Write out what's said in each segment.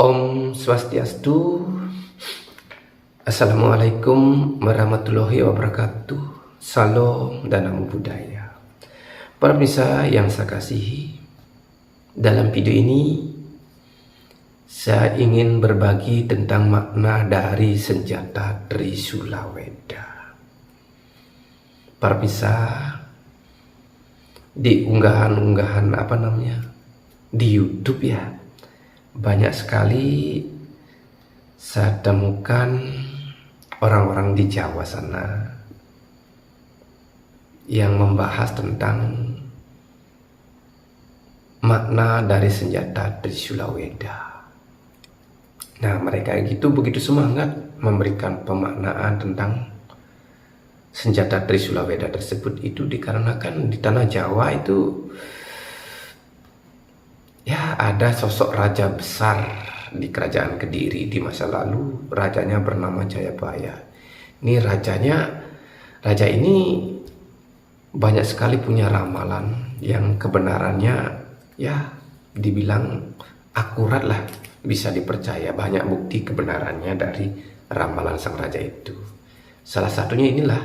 Om Swastiastu. Assalamualaikum warahmatullahi wabarakatuh. Salam dan namo buddhaya. Para pemirsa yang saya kasihi, dalam video ini saya ingin berbagi tentang makna dari senjata Trisula Weda. Para pemirsa, di unggahan-unggahan di YouTube ya, banyak sekali saya temukan orang-orang di Jawa sana yang membahas tentang makna dari senjata Trisula Weda. Nah, mereka begitu semangat memberikan pemaknaan tentang senjata Trisula Weda tersebut. Itu dikarenakan di tanah Jawa itu ya ada sosok raja besar di kerajaan Kediri di masa lalu. Rajanya bernama Jayabaya. Ini raja ini banyak sekali punya ramalan yang kebenarannya ya dibilang akurat lah, bisa dipercaya. Banyak bukti kebenarannya dari ramalan sang raja itu. Salah satunya inilah,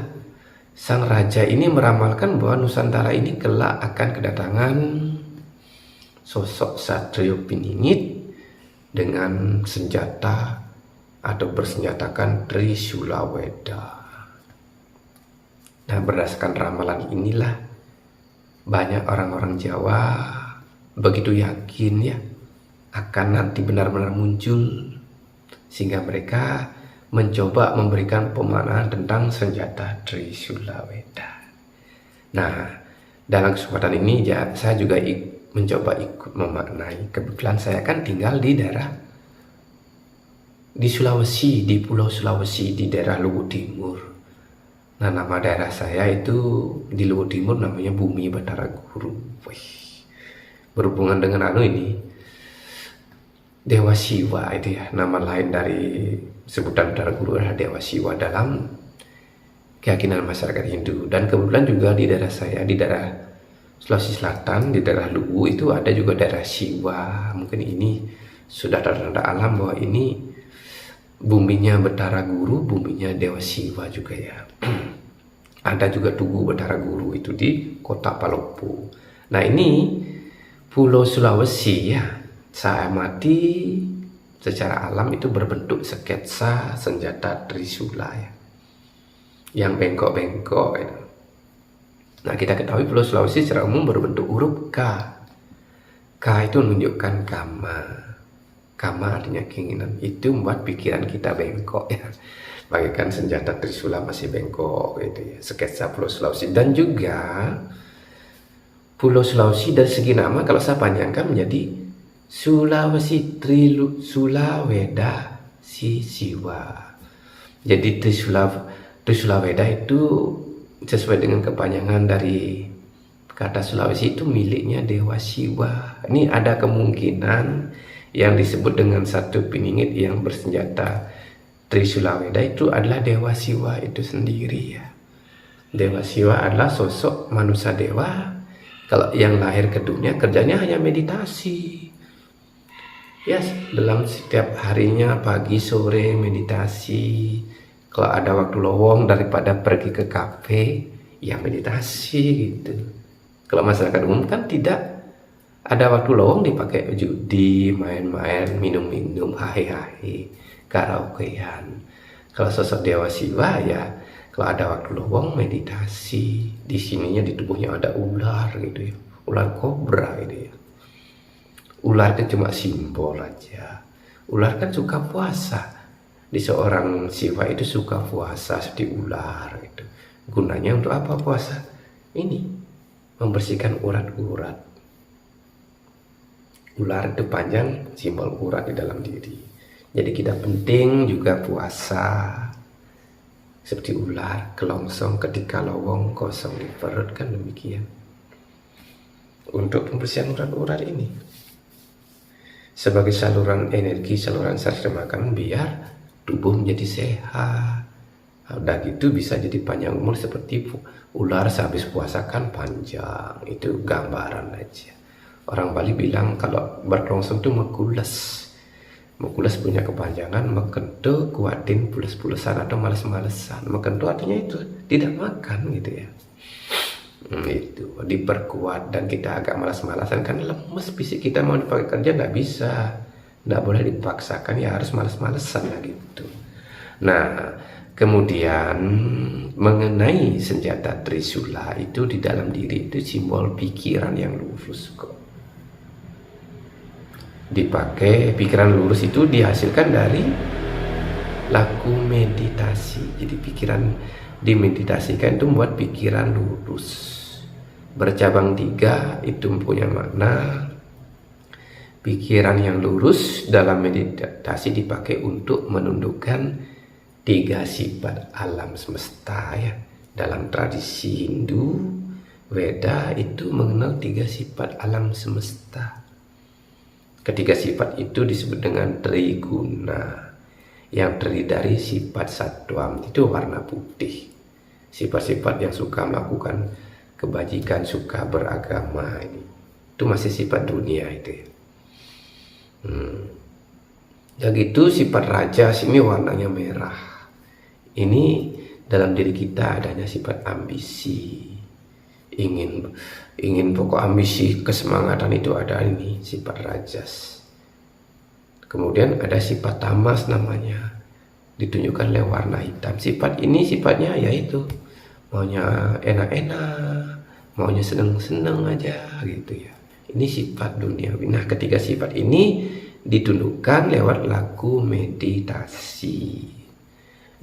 sang raja ini meramalkan bahwa Nusantara ini kelak akan kedatangan sosok Satrio Piningit dengan senjata atau bersenjatakan Trisula Weda. Nah, berdasarkan ramalan inilah banyak orang-orang Jawa begitu yakin ya akan nanti benar-benar muncul, sehingga mereka mencoba memberikan pemaknaan tentang senjata Trisula Weda. Nah, dalam kesempatan ini ya, saya juga mencoba ikut memaknai. Kebetulan saya kan tinggal di daerah di Sulawesi, di Pulau Sulawesi, di daerah Luwu Timur. Nah, nama daerah saya itu di Luwu Timur namanya Bumi Batara Guru. Berhubungan dengan Dewa Siwa itu ya, nama lain dari sebutan Batara Guru adalah Dewa Siwa dalam keyakinan masyarakat Hindu. Dan kebetulan juga di daerah saya, di daerah Sulawesi Selatan, di daerah Luwu itu ada juga daerah Siwa. Mungkin ini sudah tanda alam bahwa ini buminya Batara Guru, buminya Dewa Siwa juga ya. Ada juga Tugu Batara Guru itu di kota Palopo. Nah, ini Pulau Sulawesi ya, saya amati secara alam itu berbentuk sketsa senjata Trisula ya, yang bengkok-bengkok ya. Nah, kita ketahui Pulau Sulawesi secara umum berbentuk huruf K. K itu menunjukkan kama. Kama artinya keinginan. Itu membuat pikiran kita bengkok ya. Bagaikan senjata Trisula masih bengkok gitu ya. Sketsa Pulau Sulawesi. Dan juga Pulau Sulawesi dari segi nama kalau saya panjangkan menjadi Sulawesi Trisula Weda Siwa. Jadi Trisula Weda itu sesuai dengan kepanjangan dari kata Sulawesi itu miliknya Dewa Siwa. Ini ada kemungkinan yang disebut dengan satu piningit yang bersenjata Trisula Weda itu adalah Dewa Siwa itu sendiri ya. Dewa Siwa adalah sosok manusia dewa. Kalau yang lahir ke dunia kerjanya hanya meditasi. Ya, dalam setiap harinya pagi sore meditasi. Kalau ada waktu lowong daripada pergi ke kafe, ya meditasi gitu. Kalau masyarakat umum kan tidak ada waktu lowong dipakai judi, main-main, minum-minum, hahe-hahe, karaokean. Kalau sosok Dewa Siwa ya, kalau ada waktu lowong meditasi. Di sininya di tubuhnya ada ular gitu ya, ular kobra gitu ya. Ular itu cuma simbol aja. Ular kan suka puasa. Di seorang Siwa itu suka puasa seperti ular gitu. Gunanya untuk apa puasa? Ini membersihkan urat-urat. Ular itu panjang, simbol urat di dalam diri. Jadi kita penting juga puasa seperti ular, kelongsong ketika lowong kosong di perut, kan demikian. Untuk pembersihan urat-urat ini sebagai saluran energi, saluran saraf makanan biar tubuh menjadi sehat. Udah gitu bisa jadi panjang umur seperti ular sehabis puasa kan panjang. Itu gambaran aja. Orang Bali bilang kalau berkelongsong itu mekules. Mukulas punya kepanjangan mekento kuatin pules-pulesan atau males-malesan. Mekento artinya itu tidak makan gitu ya. Itu diperkuat, dan kita agak malas-malasan kan lemes fisik kita, mau dipakai kerja nggak bisa, nggak boleh dipaksakan, ya harus malas-malesan lah gitu. Nah, kemudian mengenai senjata Trisula itu di dalam diri itu simbol pikiran yang lurus kok. Dipakai pikiran lurus itu dihasilkan dari laku meditasi. Jadi pikiran dimeditasikan itu membuat pikiran lurus. Bercabang 3 itu mempunyai makna pikiran yang lurus. Dalam meditasi dipakai untuk menundukkan 3 sifat alam semesta ya. Dalam tradisi Hindu, Weda itu mengenal 3 sifat alam semesta. Ketiga sifat itu disebut dengan triguna, yang terdiri dari sifat satwam itu warna putih. Sifat-sifat yang suka melakukan kebajikan, suka beragama, itu masih sifat dunia itu ya. Dan gitu sifat rajas ini warnanya merah. Ini dalam diri kita adanya sifat ambisi, ingin pokok ambisi, kesemangatan itu ada, ini sifat rajas. Kemudian ada sifat tamas namanya, ditunjukkan oleh warna hitam. Sifat ini sifatnya yaitu maunya enak-enak, maunya seneng-seneng aja gitu ya. Ini sifat duniawi. Nah, ketiga sifat ini ditundukkan lewat laku meditasi.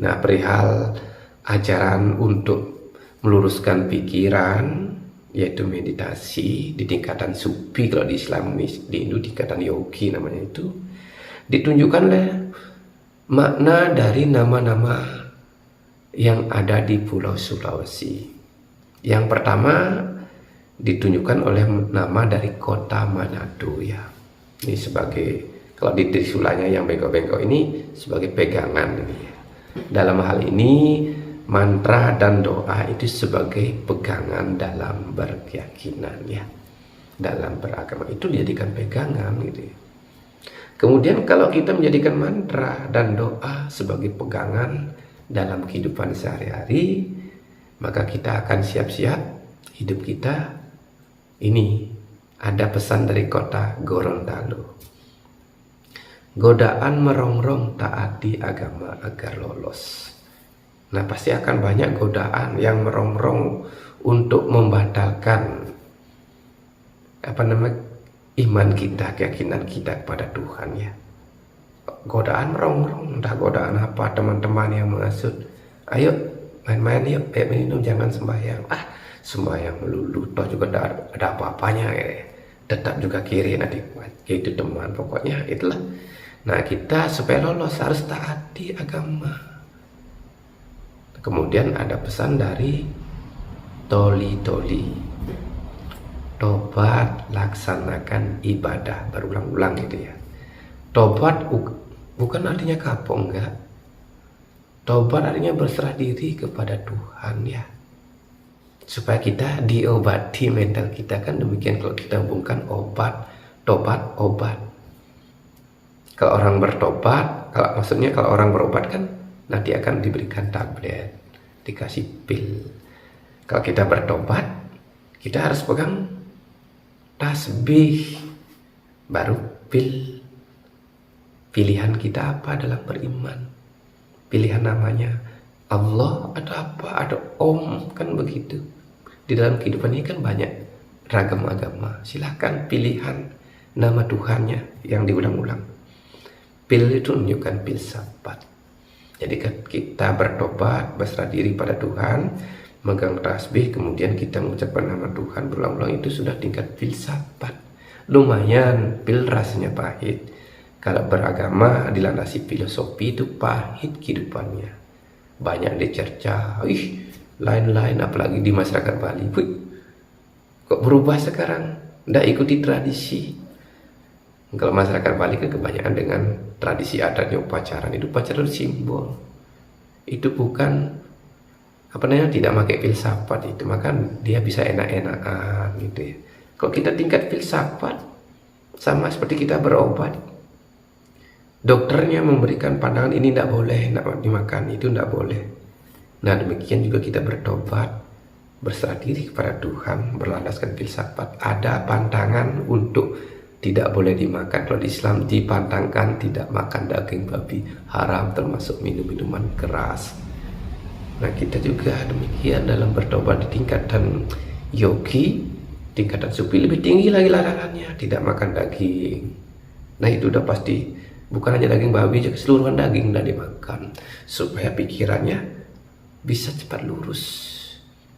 Nah, perihal ajaran untuk meluruskan pikiran, yaitu meditasi di tingkatan sufi, kalau di Islam, di Hindu tingkatan yogi namanya itu, ditunjukkan oleh makna dari nama-nama yang ada di Pulau Sulawesi. Yang pertama ditunjukkan oleh nama dari kota Manado ya. Ini sebagai, kalau di Trisulanya yang bengkok-bengkok ini sebagai pegangan ini ya. Dalam hal ini mantra dan doa itu sebagai pegangan dalam berkeyakinan ya. Dalam beragama itu dijadikan pegangan gitu ya. Kemudian kalau kita menjadikan mantra dan doa sebagai pegangan dalam kehidupan sehari-hari, maka kita akan siap-siap hidup kita ini. Ada pesan dari kota Gorontalo. Godaan merongrong taati agama agar lolos. Nah, pasti akan banyak godaan yang merongrong untuk membatalkan iman kita, keyakinan kita kepada Tuhan ya. Godaan merongrong, entah godaan apa, teman-teman yang mengasut, ayo main-main yuk, minum, jangan sembahyang. Sembahyang melulu, toh juga ada apa-apanya ya. Tetap juga kiri nanti, itu teman, pokoknya itulah. Nah, kita supaya lolos harus taati agama. Kemudian ada pesan dari toli-toli, tobat, laksanakan ibadah berulang-ulang gitu ya. Tobat bukan artinya kapok, enggak. Tobat artinya berserah diri kepada Tuhan ya, supaya kita diobati mental kita, kan demikian kalau kita hubungkan tobat, obat. Kalau orang bertobat, kalau orang berobat kan nanti akan diberikan tablet, dikasih pil. Kalau kita bertobat, kita harus pegang tasbih, baru pil. Pilihan kita apa dalam beriman? Pilihan namanya Allah atau apa? Ada Om, kan begitu. Di dalam kehidupan ini kan banyak ragam agama. Silahkan pilihan nama Tuhannya yang diulang-ulang. Pil itu menunjukkan filsafat. Jadi kita bertobat, berserah diri pada Tuhan, megang tasbih, kemudian kita mengucapkan nama Tuhan berulang-ulang, itu sudah tingkat filsafat. Lumayan, pil rasanya pahit. Kalau beragama dilandasi filosofi itu pahit kehidupannya. Banyak dicerca, lain-lain, apalagi di masyarakat Bali. Kok berubah sekarang? Nggak ikuti tradisi. Kalau masyarakat Bali kan kebanyakan dengan tradisi adatnya upacara. Itu upacara itu simbol. Itu bukan tidak pakai filsafat itu, maka dia bisa enak-enakan gitu ya. Kalau kita tingkat filsafat, sama seperti kita berobat. dokternya memberikan pandangan ini tidak boleh, tidak dimakan, itu tidak boleh. Nah demikian juga kita bertobat, berserah diri kepada Tuhan, berlandaskan filsafat. Ada pantangan untuk tidak boleh dimakan. Kalau di Islam dipantangkan tidak makan daging babi, haram, termasuk minum minuman keras. Nah kita juga demikian dalam bertobat di tingkatan yogi, tingkatan sufi lebih tinggi lagi larangannya, tidak makan daging. Nah itu udah pasti, bukan hanya daging babi, keseluruhan daging tidak dimakan, supaya pikirannya bisa cepat lurus.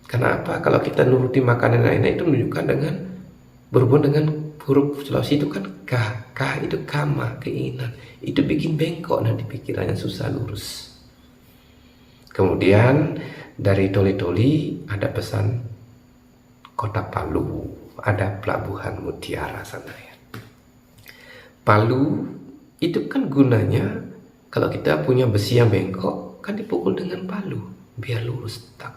Kenapa? Kalau kita nuruti makanan lainnya itu menunjukkan dengan berhubungan dengan huruf Sulawesi itu kan kah itu kama, keinginan. Itu bikin bengkok nanti pikirannya susah lurus. Kemudian dari Toli-Toli ada pesan kota Palu, ada pelabuhan Mutiara sana ya. Palu itu kan gunanya kalau kita punya besi yang bengkok kan dipukul dengan palu biar lurus tak.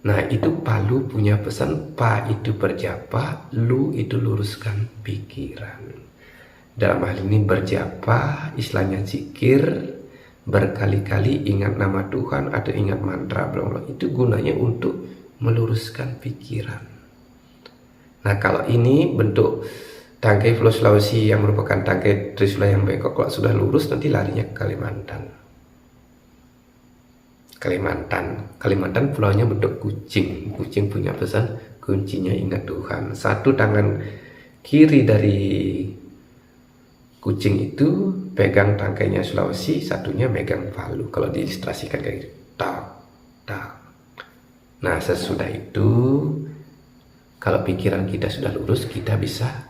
Nah itu Palu punya pesan, pa itu berjapa, lu itu luruskan pikiran. Dalam hal ini berjapa, istilahnya zikir, berkali-kali ingat nama Tuhan atau ingat mantra bla itu gunanya untuk meluruskan pikiran. Nah kalau ini bentuk tangkai Pulau Sulawesi yang merupakan tangkai Trisula yang bengkok, kalau sudah lurus nanti larinya ke Kalimantan pulaunya bentuk kucing. Kucing punya pesan, kuncinya ingat Tuhan. Satu tangan kiri dari kucing itu pegang tangkainya Sulawesi, satunya megang Palu. Kalau diilustrasikan kayak gitu, tak. Nah sesudah itu, kalau pikiran kita sudah lurus, kita bisa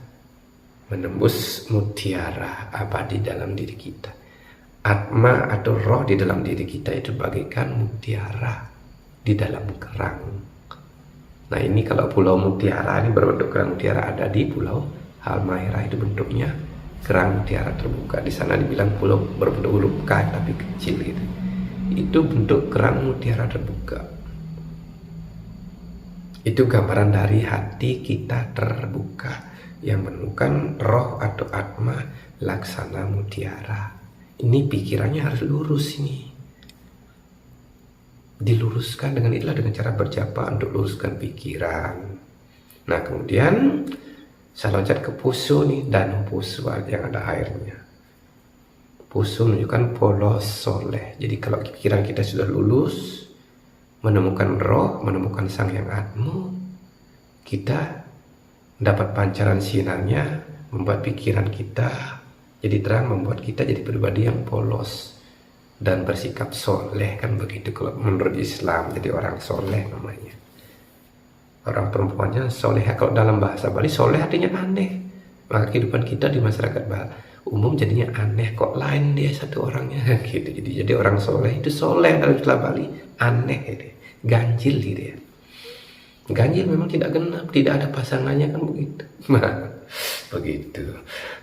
menembus mutiara abadi dalam diri kita. Atma atau roh di dalam diri kita itu bagaikan mutiara di dalam kerang. Nah ini kalau pulau mutiara ini berbentuk kerang mutiara ada di Pulau Halmahera, itu bentuknya kerang mutiara terbuka. Di sana dibilang pulau berbentuk huruf K tapi kecil gitu. Itu bentuk kerang mutiara terbuka. Itu gambaran dari hati kita terbuka yang menemukan roh atau atma laksana mutiara. Ini pikirannya harus lurus ini. Diluruskan dengan itulah, dengan cara berjapa untuk luruskan pikiran. Nah kemudian saya loncat ke Poso nih, Danau Poso yang ada airnya. Poso menunjukkan polos soleh. Jadi kalau pikiran kita sudah lulus, menemukan roh, menemukan sang yang atmu, kita dapat pancaran sinarnya, membuat pikiran kita jadi terang, membuat kita jadi pribadi yang polos dan bersikap soleh, kan begitu kalau menurut Islam. Jadi orang soleh namanya. Orang perempuannya soleh. Kalau dalam bahasa Bali soleh artinya aneh. Maka kehidupan kita di masyarakat umum jadinya aneh, kok lain dia satu orangnya gitu. Jadi orang soleh itu soleh dalam istilah Bali aneh gitu. Ganjil gitu ya. Ganjil memang tidak genap, tidak ada pasangannya, kan begitu. Begitu.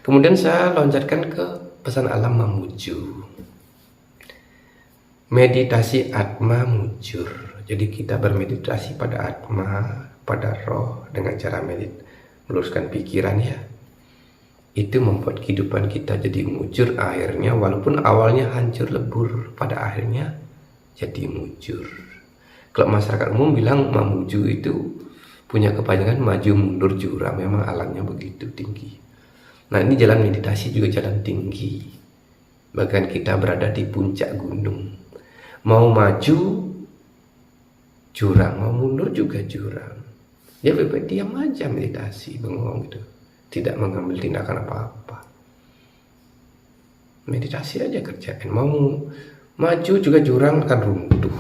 Kemudian saya loncatkan ke pesan alam Mamuju. Meditasi atma mujur. Jadi kita bermeditasi pada atma, pada roh dengan cara meluruskan pikiran ya. Itu membuat kehidupan kita jadi mujur akhirnya, walaupun awalnya hancur lebur, pada akhirnya jadi mujur. Kalau masyarakat umum bilang Mamuju itu punya kepanjangan maju mundur jurang, memang alamnya begitu tinggi. Nah ini jalan meditasi juga jalan tinggi. Bahkan kita berada di puncak gunung. Mau maju jurang, mau mundur juga jurang. Ya lebih baik diam aja meditasi, bengong gitu. Tidak mengambil tindakan apa-apa. Meditasi aja kerjain. Mau maju juga jurang akan runtuh.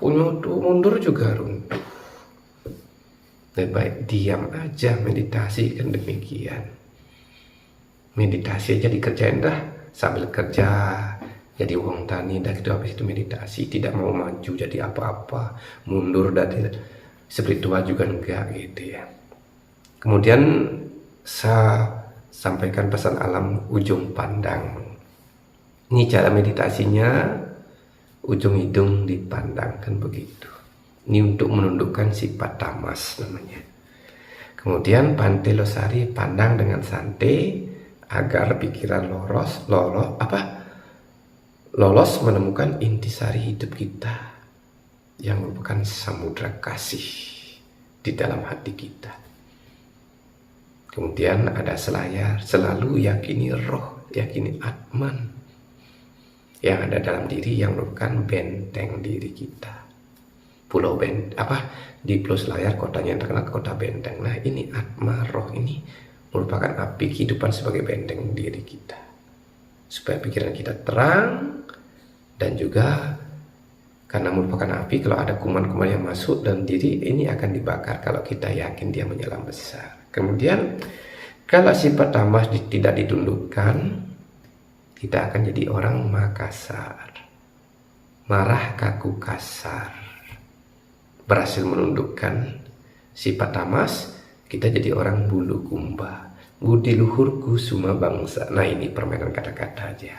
Mundur juga runtuh. Lebih baik diam aja, meditasi kan demikian. Meditasi aja dikerjain dah sambil kerja. Jadi wong tani dah gitu, habis itu meditasi, tidak mau maju jadi apa-apa, mundur dari spiritual juga enggak gitu ya. Kemudian saya sampaikan pesan alam ujung pandang. Ini cara meditasinya, ujung hidung dipandang, kan begitu. Ini untuk menundukkan sifat tamas namanya. Kemudian Pantai Losari, pandang dengan santai agar pikiran lolos menemukan intisari hidup kita yang merupakan samudra kasih di dalam hati kita. Kemudian ada selayar, selalu yakini roh, yakini Atman yang ada dalam diri yang merupakan benteng diri kita. Di Pulau Selayar kotanya yang terkenal kota benteng. Nah, ini Atma, roh ini merupakan api kehidupan sebagai benteng diri kita, supaya pikiran kita terang. Dan juga karena merupakan api, kalau ada kuman-kuman yang masuk dalam diri ini akan dibakar kalau kita yakin dia menyala besar. Kemudian kalau sifat tamas tidak ditundukkan, kita akan jadi orang makasar, marah, kaku, kasar. Berhasil menundukkan sifat tamas, kita jadi orang bulu kumba, budi luhurku suma bangsa. Nah, ini permainan kata-kata aja.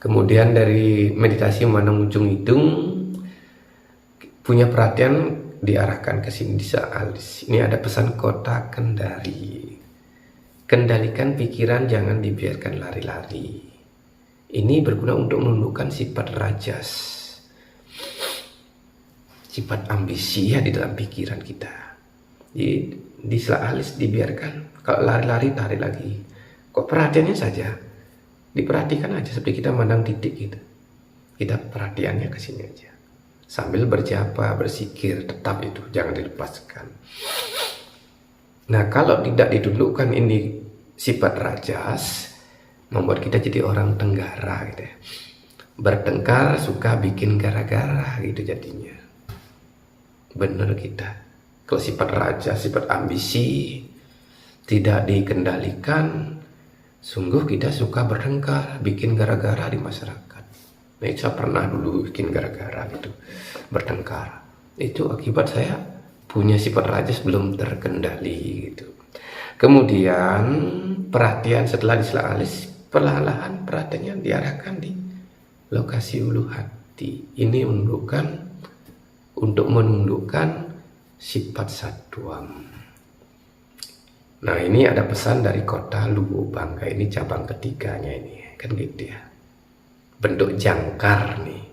Kemudian dari meditasi memandang ujung hidung, punya perhatian diarahkan ke sini, di alis. Ini ada pesan kota Kendari. Kendalikan pikiran, jangan dibiarkan lari-lari. Ini berguna untuk menundukkan sifat rajas, sifat ambisi ya di dalam pikiran kita. Di alis dibiarkan, kalau lari-lari lari lagi. Kok perhatiannya saja diperhatikan aja, seperti kita memandang titik gitu. Kita perhatiannya ke sini aja. Sambil berjapa, bersikir, tetap itu jangan dilepaskan. Nah, kalau tidak ditundukkan ini sifat rajas, membuat kita jadi orang tenggara gitu ya. Bertengkar suka bikin gara-gara gitu jadinya. Bener kita. Kalau sifat rajas, sifat ambisi tidak dikendalikan, sungguh kita suka bertengkar, bikin gara-gara di masyarakat. Nah, saya pernah dulu bikin gara-gara gitu, bertengkar. Itu akibat saya punya sifat rajas belum terkendali gitu. Kemudian perhatian setelah disela alis, perlahan-lahan perhatiannya diarahkan di lokasi ulu hati. Ini untuk menundukkan sifat satwam. Nah, ini ada pesan dari kota Luwu Bangka, ini cabang ketiganya ini, kan gitu ya. Bentuk jangkar nih.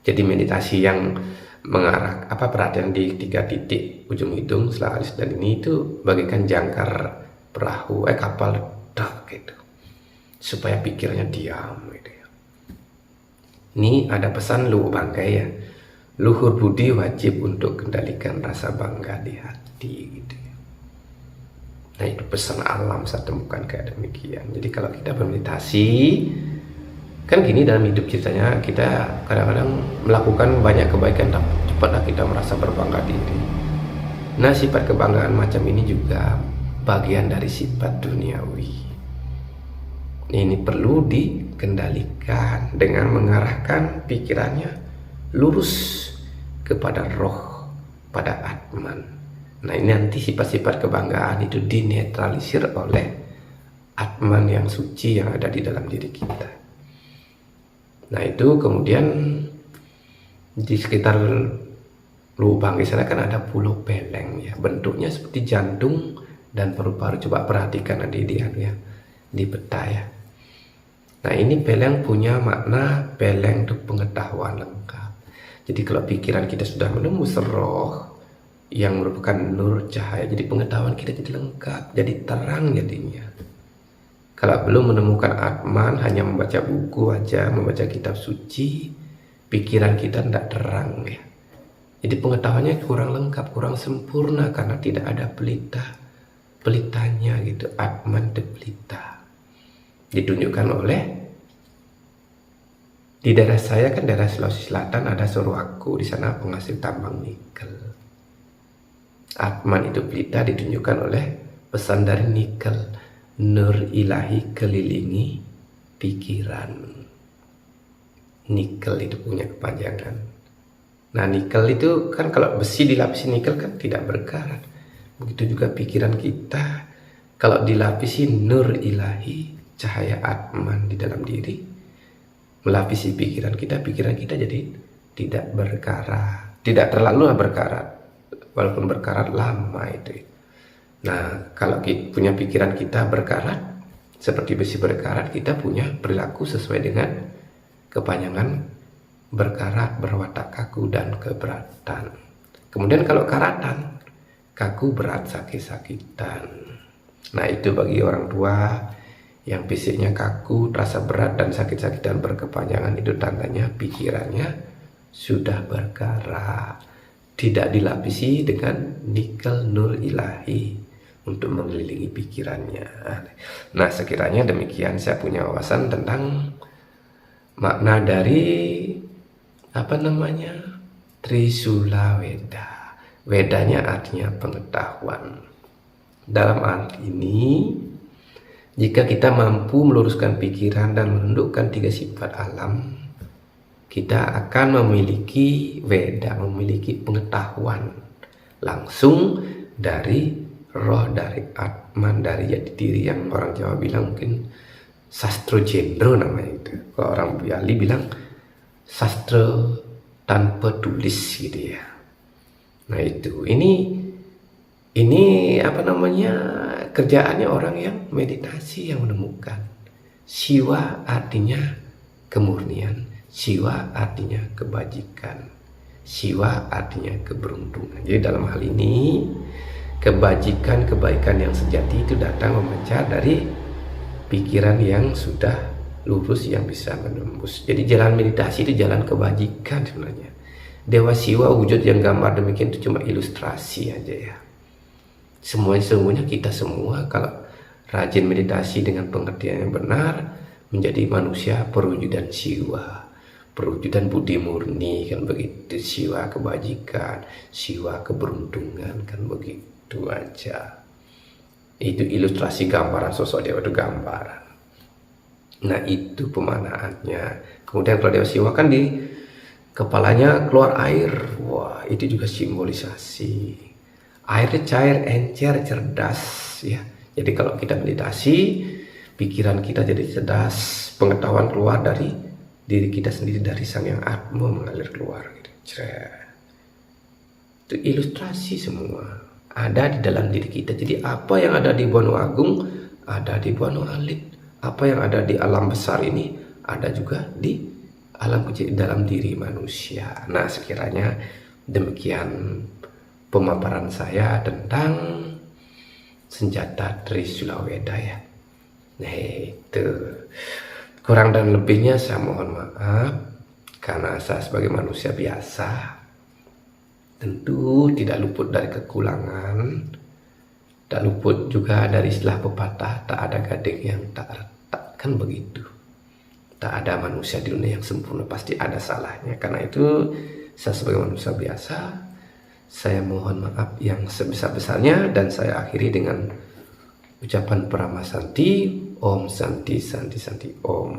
Jadi meditasi yang mengarah perhatian di 3 titik ujung hidung, setelah alis dan ini itu bagaikan jangkar perahu kapal dak gitu. Supaya pikirnya diam gitu ya. Ini ada pesan Luwu Bangka ya. Luhur budi wajib untuk kendalikan rasa bangga di hati gitu. Nah, itu pesan alam saya temukan kayak demikian. Jadi kalau kita bermeditasi, kan gini dalam hidup ceritanya, kita kadang-kadang melakukan banyak kebaikan, tapi cepatlah kita merasa berbangga diri. Nah, sifat kebanggaan macam ini juga bagian dari sifat duniawi. Ini perlu dikendalikan dengan mengarahkan pikirannya lurus kepada roh, pada Atman. Nah, ini nanti sifat-sifat kebanggaan itu dinetralisir oleh Atman yang suci yang ada di dalam diri kita. Nah, itu kemudian di sekitar Luwu Bangka sana kan ada pulau Peleng ya, bentuknya seperti jantung dan paru-paru. Coba perhatikan di peta ya. Nah, ini Peleng punya makna, Peleng itu pengetahuan lengkap. Jadi kalau pikiran kita sudah menembus roh yang merupakan nur cahaya, jadi pengetahuan kita jadi lengkap, jadi terang jadinya. Kalau belum menemukan Atman, hanya membaca buku aja, membaca kitab suci, pikiran kita tidak terang ya. Jadi pengetahuannya kurang lengkap, kurang sempurna karena tidak ada pelitanya gitu. Atman de pelita ditunjukkan oleh, di daerah saya kan daerah Sulawesi Selatan ada Sorowako, di sana penghasil tambang nikel. Atman itu pelita ditunjukkan oleh pesan dari nikel, nur ilahi kelilingi pikiran. Nikel itu punya kepanjangan. Nah, nikel itu kan kalau besi dilapisi nikel kan tidak berkarat. Begitu juga pikiran kita, kalau dilapisi nur ilahi, cahaya Atman di dalam diri, melapisi pikiran kita jadi tidak berkarat, tidak terlalu berkarat. Walaupun berkarat lama itu. Nah, kalau punya pikiran kita berkarat, Seperti besi berkarat, kita punya perilaku sesuai dengan kepanjangan berkarat, berwatak kaku, dan keberatan. Kemudian kalau karatan, kaku, berat, sakit-sakitan. Nah, itu bagi orang tua yang fisiknya kaku, terasa berat dan sakit-sakitan berkepanjangan, itu tandanya pikirannya sudah berkarat, tidak dilapisi dengan nikel nur ilahi untuk mengelilingi pikirannya. Nah, sekiranya demikian saya punya wawasan tentang makna dari Trisula Weda. Wedanya artinya pengetahuan. Dalam arti ini, jika kita mampu meluruskan pikiran dan menundukkan 3 sifat alam, kita akan memiliki Weda, memiliki pengetahuan langsung dari roh, dari Atman, dari jati diri, yang orang Jawa bilang mungkin sastra jendro namanya itu. Kalau orang Bali bilang sastra tanpa tulis gitu ya. Nah itu, ini kerjaannya orang yang meditasi, yang menemukan. Siwa artinya kemurnian, siwa artinya kebajikan, siwa artinya keberuntungan. Jadi dalam hal ini, kebajikan, kebaikan yang sejati itu datang memancar dari pikiran yang sudah lurus, yang bisa menembus. Jadi jalan meditasi itu jalan kebajikan sebenarnya. Dewa Siwa wujud yang gambar demikian itu cuma ilustrasi aja ya. Semuanya kita semua kalau rajin meditasi dengan pengertian yang benar, menjadi manusia perwujudan Siwa, perwujudan budi murni, kan begitu. Siwa kebajikan, siwa keberuntungan, kan begitu aja. Itu ilustrasi gambaran sosok dewa, itu gambaran. Nah itu pemanaannya. Kemudian kalau dewa Siwa kan di kepalanya keluar air. Wah, itu juga simbolisasi. Airnya cair, encer, cerdas ya. Jadi kalau kita meditasi, pikiran kita jadi cerdas, pengetahuan keluar dari diri kita sendiri, dari Sang Yang Atma mengalir keluar gitu. Itu ilustrasi semua ada di dalam diri kita. Jadi apa yang ada di Bono Agung ada di Bono Alit. Apa yang ada di alam besar ini ada juga di alam kecil dalam diri manusia. Nah, sekiranya demikian pemaparan saya tentang senjata Trisula Weda ya. Nah, itu kurang dan lebihnya saya mohon maaf, karena saya sebagai manusia biasa tentu tidak luput dari kekurangan, tak luput juga dari istilah pepatah, tak ada gading yang tak retak, kan begitu. Tak ada manusia di dunia yang sempurna, pasti ada salahnya. Karena itu saya sebagai manusia biasa, saya mohon maaf yang sebesar-besarnya, dan saya akhiri dengan ucapan Paramasanti, Om Santi Santi Santi Om.